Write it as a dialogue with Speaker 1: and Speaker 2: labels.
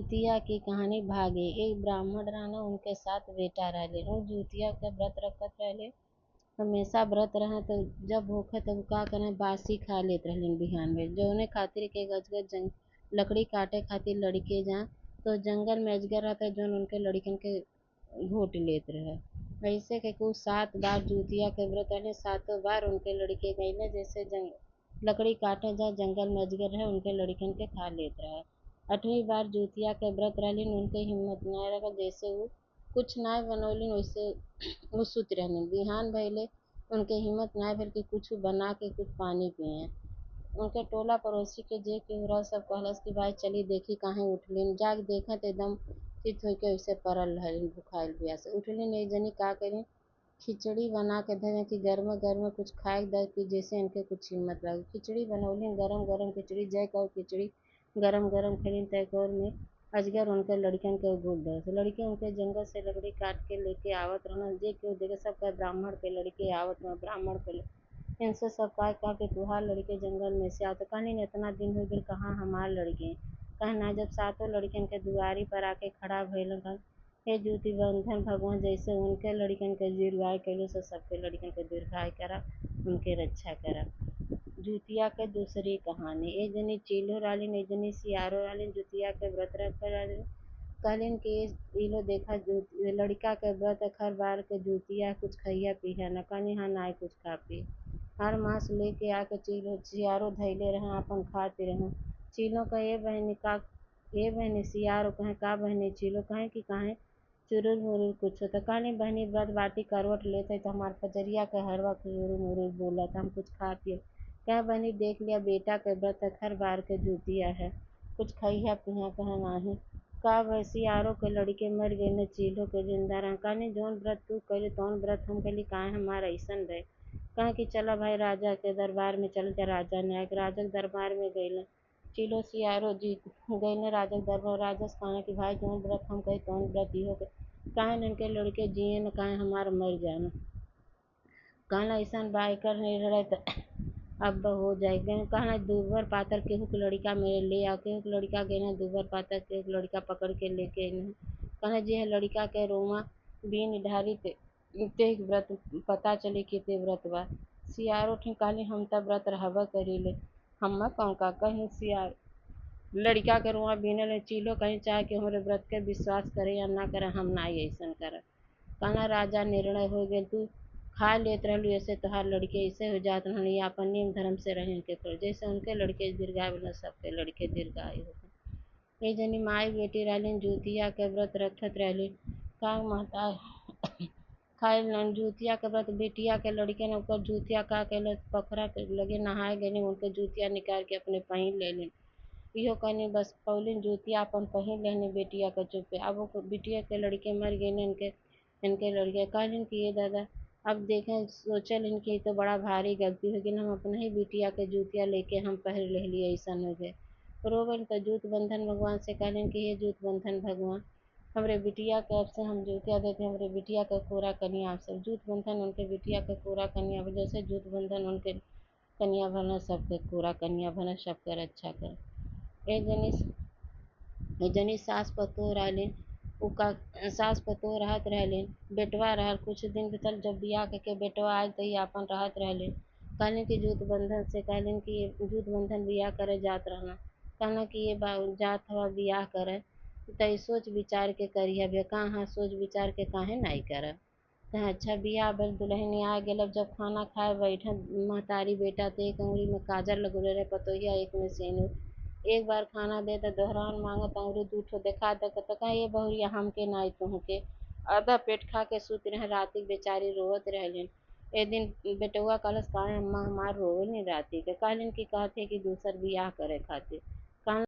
Speaker 1: जुतिया की कहानी भागे। एक ब्राह्मण रहना उनके साथ बेटा रहले। वो जुतिया के व्रत रखत रहले। हमेशा व्रत रहे तो जब होखे तब का करे बासी खा लेत रहलिन बिहान में जौने खातिर के गज गज लकड़ी काटे खातिर लड़के जा तो जंगल में अजगर रहता जौन उनके लड़कन के घोट लेत रहे। ऐसे के कुल 7 बार जुतिया के व्रत रहले। 7 बार उनके लड़के गईले जैसे लकड़ी काटे जा जंगल में अजगर रहे उनके लड़कन के खा लेत रहे। 8वीं बार जुतिया के व्रत रहलिन उनके हिम्मत नाय रहे जैसे वो कुछ नाय बनौलिन वैसे वो सुत रहलिन। बिहान भइले उनके हिम्मत नाय भेल कि कुछ बना के कुछ पानी पिए। उनके टोला पड़ोसी के जे केहू रह सब कहलस कि भाई चली देखी काहे उठलिन। जाके देखत एकदम चित होके वैसे परल रहलिन भुखाइल प्यासे। उठलिन एक जनी का करिन खिचड़ी बना के धरे कि गरमे गरमे कुछ खाए द कि जैसे इनके कुछ हिम्मत लागे। खिचड़ी बनौलिन गरम गरम खिचड़ी जय कौर खिचड़ी गरम गरम खैलिन तय कौर में अजगर उनके लड़कन के घूट धरस। लड़के उनके जंगल से लकड़ी काट के लेके आवत रहलन। जे केहू देखे सब कहे ब्राह्मण के लड़के आवत रहे ब्राह्मण के इनसे सब कहा कि तुहार लड़के जंगल में से आवत। कहलिन इतना दिन हो गइल कहाँ हमार लड़के। कहना जब 7 लड़कन के दुआरी पर आके खड़ा भइलन हे ज्योति बंधन भगवान जैसे उनके लड़कन के दीर्घायु कैले से सबके लड़कन के दीर्घायु करा उनके रक्षा करा। जुतिया के दूसरी कहानी। एक जनी चीलो रहलिन एक जनी सियारो रहलिन जुतिया के व्रत रखे रहलिन। कहलिन कि ई लो देखा लड़का के व्रत हर बार के जुतिया कुछ खइया पिया न। कहनी हाँ नाय कुछ खा पी। हर मांस लेके आके चीलो सियारो धैले रहे आपन खाते रहे। चीलो कहे ए बहनी सियारो कहे का बहनी चीलो कहे कि काहे चुरुर मुरुर कुछ तो कहनी बहनी व्रत बाटी करवट लेते तो हमार पजरिया के हरवा चुरुर मुरुर बोलत हम कुछ खा पिए। कहे बहनी देख लिया बेटा के व्रत हर बार के जुतिया है कुछ खइया पिया कहे नाही। का वैसी आरो के लड़के मर गए चीलो के जिंदा रह। कहनी जौन व्रत तू कैले तौन व्रत हम कैली काहे हमार ऐसन भय। कहे कि चला भाई राजा के दरबार में चल जा। राजा न्याय राजा के दरबार में गइलन। चीलो सियारो जीत गइले राजा के दरबार। राजा से कहना कि भाई जौन व्रत हम कही तौन व्रत इहो के काहे इनके लड़के जिए न काहे हमार मर जान। कहना ऐसन बा एकर निर्णय त अब हो जाए। कहना दूबर पातर केहू के लड़का मेरे ले आओ। केहू के लड़का गए दूबर पातर केहू के लड़का पकड़ के लेके अइलन। कहना जे लड़का के रोमा बीन ढारी ते व्रत पता चली कि ते व्रत बा। सियारो ठीक कहली हम त व्रत रहबा करीले हम्मा कौन का कहीं सियार लड़का के रोआ बीनल चीलो कहीं चाहे कि हमरे व्रत के विश्वास करे या ना करे हम ना ऐसन कर। कहना राजा निर्णय हो गए तू खा लेत रहलू ऐसे तोहार लड़के ऐसे हो जात रहन ये अपन नियम धर्म से रहे के कर जैसे उनके लड़के दीर्घायु बोला सबके लड़के दीर्घायु होते। एक जनी माई बेटी रहलिन जुतिया के व्रत रखत रहलिन। का माता खाए जूतिया के व्रत बेटिया के लड़के ने ओकर जूतिया का कैले पोखरा के लगे नहाए गए उनके जूतिया निकाल के अपने पहिन लेलिन। इहो कहनी बस पौलिन जूतिया अपन पहिन लेनी बेटिया के चुपे। अब वो बिटिया के लड़के मर गए इनके लड़के कहलिन कि ये दादा अब देखें सोचल इनकी तो बड़ा भारी गलती हो गई हम अपने ही बिटिया के जूतिया लेके हम पहन ले लिए ऐसन हो गए। रोबन तो जूत बंधन भगवान से कहलिन कि ये जूत बंधन भगवान हमरे बिटिया के अब से हम जूतिया देते हमरे बिटिया का पूरा कन्या आपसे जूत बंधन उनके बिटिया का पूरा कन्या जैसे जूत बंधन उनके कन्या बना सबके पूरा कन्या बना सबके रक्षा कर। एक जनी सास पतोह रहलिन उका सास पतोह रहत रहलिन। बेटवा रहल कुछ दिन बीतल जब बियाह के बेटवा आयल त आपन रहत रहलिन। कहलिन कि जूत बंधन से कहलिन कि जूत बंधन बियाह करे जात रहना। कहना कि ये जात हवा बियाह करे त सोच विचार के करिया बे कहाँ सोच विचार के काहे नाई करब। कहे अच्छा बियाह भइल दुल्हन आ गेल अब जब खाना खाए बैठन महतारी बेटा तो एक अंगुरी में काजल लगोले रहे पतोहिया एक में सिंदूर। एक बार खाना दे तो दोहरान मांगत अंगुरी दू ठो देखा दे तो कहे ये बहुरिया हमके नाई तुहके। आधा पेट खा के सुत रहे राती बेचारी रोवत रहलिन। ए दिन बेटुआ कहलस काहे अम्मा हमार रोवे नी राती के कहलिन कि कहते कि दूसर बियाह करे खातिर।